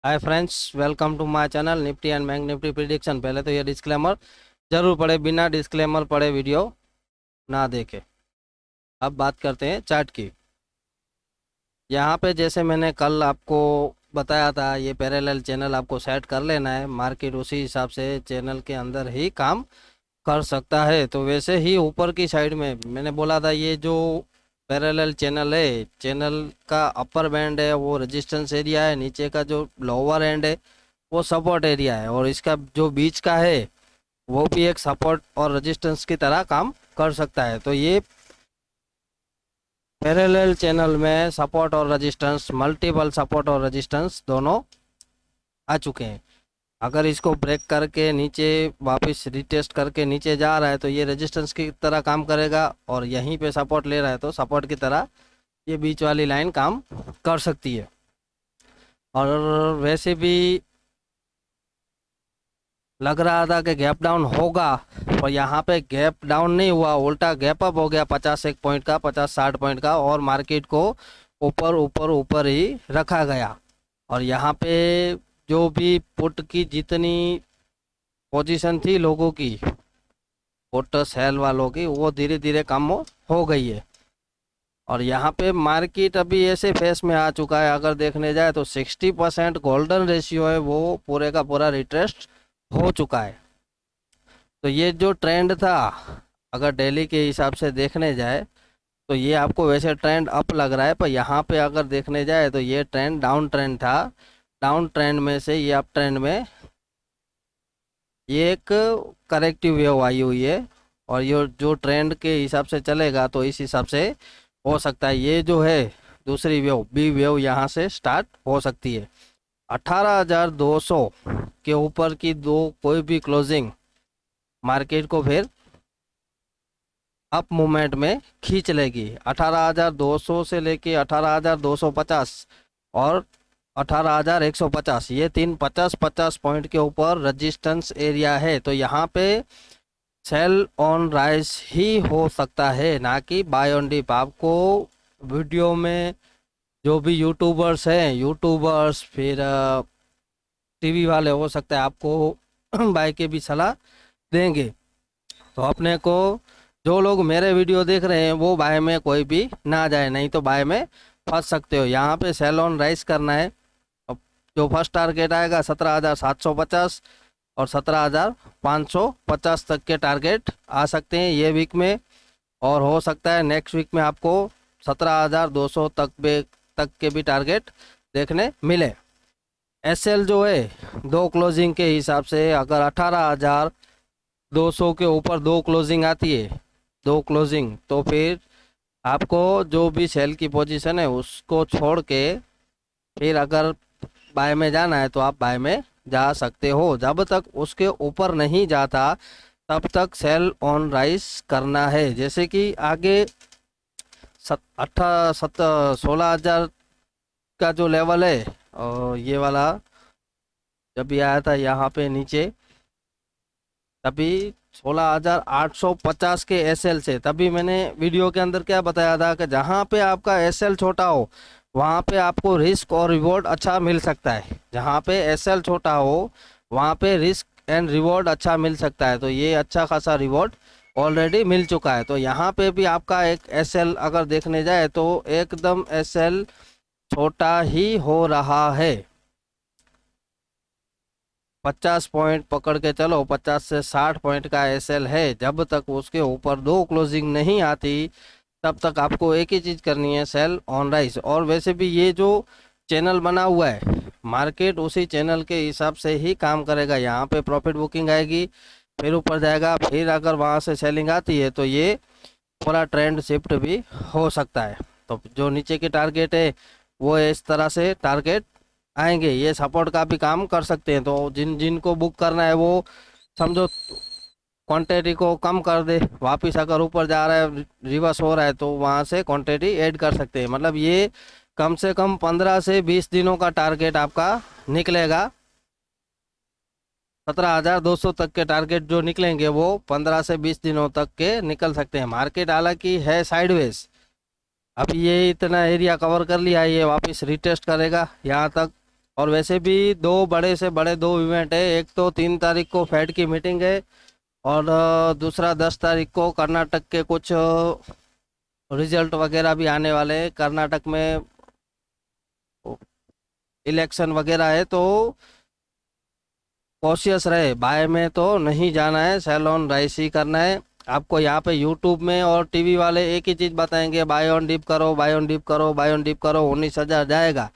Hi friends, welcome to my channel Nifty and bank Nifty prediction. पहले तो ये disclaimer जरूर पढ़े, बिना डिस्क्लेमर पढ़े वीडियो ना देखे। अब बात करते हैं चार्ट की। यहाँ पे जैसे मैंने कल आपको बताया था, ये पैरेलल चैनल आपको सेट कर लेना है। मार्केट उसी हिसाब से चैनल के अंदर ही काम कर सकता है। तो वैसे ही ऊपर की साइड में मैंने बोला था, ये जो पैरेलल चैनल है, चैनल का अपर बैंड है वो रेजिस्टेंस एरिया है, नीचे का जो लोअर एंड है वो सपोर्ट एरिया है, और इसका जो बीच का है वो भी एक सपोर्ट और रेजिस्टेंस की तरह काम कर सकता है। तो ये पैरेलल चैनल में सपोर्ट और रेजिस्टेंस, मल्टीपल सपोर्ट और रेजिस्टेंस दोनों आ चुके हैं। अगर इसको ब्रेक करके नीचे वापस रिटेस्ट करके नीचे जा रहा है तो ये रेजिस्टेंस की तरह काम करेगा, और यहीं पे सपोर्ट ले रहा है तो सपोर्ट की तरह ये बीच वाली लाइन काम कर सकती है। और वैसे भी लग रहा था कि गैप डाउन होगा, पर यहाँ पे गैप डाउन नहीं हुआ, उल्टा गैप अप हो गया 50 पॉइंट का, 50-60 पॉइंट का, और मार्केट को ऊपर ऊपर ऊपर ही रखा गया। और यहाँ पे जो भी पुट की जितनी पोजीशन थी लोगों की, पुट सेल वालों की, वो धीरे धीरे कम हो गई है। और यहाँ पे मार्केट अभी ऐसे फेस में आ चुका है, अगर देखने जाए तो 60% गोल्डन रेशियो है, वो पूरे का पूरा रिट्रेस्ट हो चुका है। तो ये जो ट्रेंड था, अगर डेली के हिसाब से देखने जाए तो ये आपको वैसे ट्रेंड अप लग रहा है, पर यहाँ पे अगर देखने जाए तो ये ट्रेंड डाउन ट्रेंड था। डाउन ट्रेंड में से ये अप ट्रेंड में ये एक करेक्टिव वेव आई हुई है, और ये जो ट्रेंड के हिसाब से चलेगा तो इस हिसाब से हो सकता है ये जो है दूसरी वेव, बी वेव, यहाँ से स्टार्ट हो सकती है। 18,200 के ऊपर की दो कोई भी क्लोजिंग मार्केट को फिर अप मूवमेंट में खींच लेगी। 18,200 से लेके 18,250 और 18,150, ये तीन 50-50 पॉइंट के ऊपर रेजिस्टेंस एरिया है। तो यहाँ पे सेल ऑन राइज ही हो सकता है, ना कि बाय ऑन डिप। आपको वीडियो में जो भी यूट्यूबर्स हैं, यूट्यूबर्स फिर टीवी वाले, हो सकता है आपको बाय के भी सलाह देंगे। तो अपने को, जो लोग मेरे वीडियो देख रहे हैं, वो बाय में कोई भी ना जाए, नहीं तो बाय में फंस सकते हो। यहाँ पे सेल ऑन राइज करना है। अब जो फर्स्ट टारगेट आएगा 17,750 और 17,550 तक के टारगेट आ सकते हैं ये वीक में, और हो सकता है नेक्स्ट वीक में आपको 17,200 तक के भी टारगेट देखने मिले। एसएल जो है दो क्लोजिंग के हिसाब से, अगर 18,200 के ऊपर दो क्लोजिंग आती है, दो क्लोजिंग, तो फिर आपको जो भी सेल की पोजीशन है उसको छोड़ के फिर अगर बाय में जाना है तो आप बाय में जा सकते हो। जब तक उसके ऊपर नहीं जाता तब तक सेल ऑन राइज करना है। जैसे कि आगे 16,000 का जो लेवल है, और ये वाला जब भी आया था यहाँ पे नीचे, तभी 16,850 के एसएल से, तभी मैंने वीडियो के अंदर क्या बताया था कि जहाँ पे आपका एसएल छोटा हो वहाँ पे आपको रिस्क और रिवॉर्ड अच्छा मिल सकता है। जहाँ पे एसएल छोटा हो वहाँ पे रिस्क एंड रिवॉर्ड अच्छा मिल सकता है। तो ये अच्छा खासा रिवॉर्ड ऑलरेडी मिल चुका है। तो यहाँ पे भी आपका एक एसएल अगर देखने जाए तो एकदम एसएल छोटा ही हो रहा है। 50 पॉइंट पकड़ के चलो, 50 से 60 पॉइंट का एसएल है। जब तक उसके ऊपर दो क्लोजिंग नहीं आती तब तक आपको एक ही चीज़ करनी है, सेल ऑन राइज। और वैसे भी ये जो चैनल बना हुआ है, मार्केट उसी चैनल के हिसाब से ही काम करेगा। यहाँ पे प्रॉफिट बुकिंग आएगी, फिर ऊपर जाएगा, फिर अगर वहाँ से सेलिंग आती है तो ये पूरा ट्रेंड शिफ्ट भी हो सकता है। तो जो नीचे के टारगेट है वो इस तरह से टारगेट आएंगे, ये सपोर्ट का भी काम कर सकते हैं। तो जिन जिनको बुक करना है वो समझो क्वांटिटी को कम कर दे, वापिस अगर ऊपर जा रहा है, रिवर्स हो रहा है, तो वहाँ से क्वांटिटी ऐड कर सकते हैं। मतलब ये कम से कम 15 से 20 दिनों का टारगेट आपका निकलेगा। 17,200 तक के टारगेट जो निकलेंगे वो 15 से 20 दिनों तक के निकल सकते हैं। मार्केट हालांकि है साइडवेज, अब ये इतना एरिया कवर कर लिया, ये वापस रिटेस्ट करेगा यहाँ तक, और वैसे भी दो बड़े से बड़े दो इवेंट है, एक तो 3 तारीख को फेड की मीटिंग है और दूसरा 10 तारीख को कर्नाटक के कुछ रिजल्ट वगैरह भी आने वाले हैं। कर्नाटक में इलेक्शन वगैरह है तो कॉशियस रहे, बाय में तो नहीं जाना है, सेल ऑन राइस ही करना है। आपको यहाँ पे यूट्यूब में और टीवी वाले एक ही चीज़ बताएंगे, बाय ऑन डिप करो, बाय ऑन डिप करो, बाय ऑन डिप करो, 19,000 जाएगा।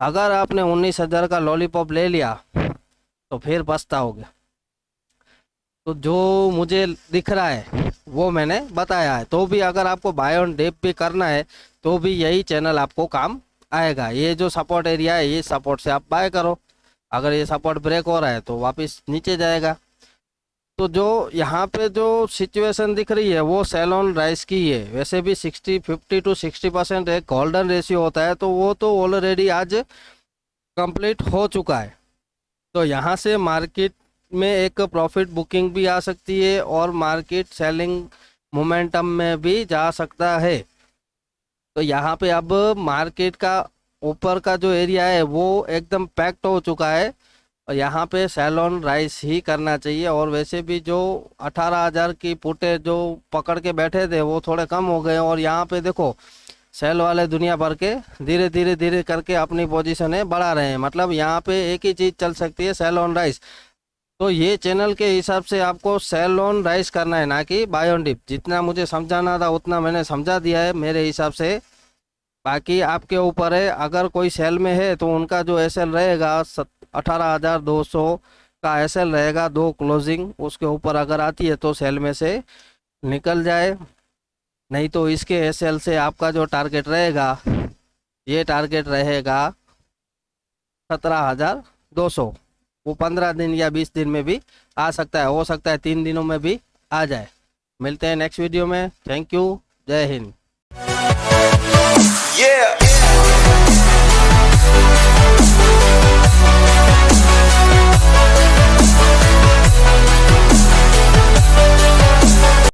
अगर आपने 19,000 का लॉलीपॉप ले लिया तो फिर पछताओगे। तो जो मुझे दिख रहा है वो मैंने बताया है। तो भी अगर आपको बाय ऑन डिप भी करना है तो भी यही चैनल आपको काम आएगा। ये जो सपोर्ट एरिया है, ये सपोर्ट से आप बाय करो। अगर ये सपोर्ट ब्रेक हो रहा है तो वापस नीचे जाएगा। तो जो यहाँ पे जो सिचुएशन दिख रही है वो सेल ऑन राइस की है। वैसे भी 50 to 60% एक गोल्डन रेशियो होता है, तो वो तो ऑलरेडी आज कंप्लीट हो चुका है। तो यहाँ से मार्केट में एक प्रॉफिट बुकिंग भी आ सकती है और मार्केट सेलिंग मोमेंटम में भी जा सकता है। तो यहाँ पे अब मार्केट का ऊपर का जो एरिया है वो एकदम पैक्ड हो चुका है और यहाँ पे सेल ऑन राइस ही करना चाहिए। और वैसे भी जो 18,000 की पुटे जो पकड़ के बैठे थे वो थोड़े कम हो गए और यहाँ पे देखो सेल वाले दुनिया भर के धीरे धीरे धीरे करके अपनी पोजीशनें बढ़ा रहे हैं। मतलब यहाँ पे एक ही चीज़ चल सकती है, सेल ऑन राइस। तो ये चैनल के हिसाब से आपको सेल ऑन राइस करना है, ना कि बाय ऑन डिप। जितना मुझे समझाना था उतना मैंने समझा दिया है मेरे हिसाब से। बाकी आपके ऊपर है, अगर कोई सेल में है तो उनका जो एसएल रहेगा 18,200 का एसएल रहेगा, 2 क्लोजिंग उसके ऊपर अगर आती है तो सेल में से निकल जाए। नहीं तो इसके एसएल से आपका जो टारगेट रहेगा, ये टारगेट रहेगा 17,200। वो 15 दिन या 20 दिन में भी आ सकता है, हो सकता है 3 दिनों में भी आ जाए। मिलते हैं नेक्स्ट वीडियो में। थैंक यू, जय हिंद। Yeah.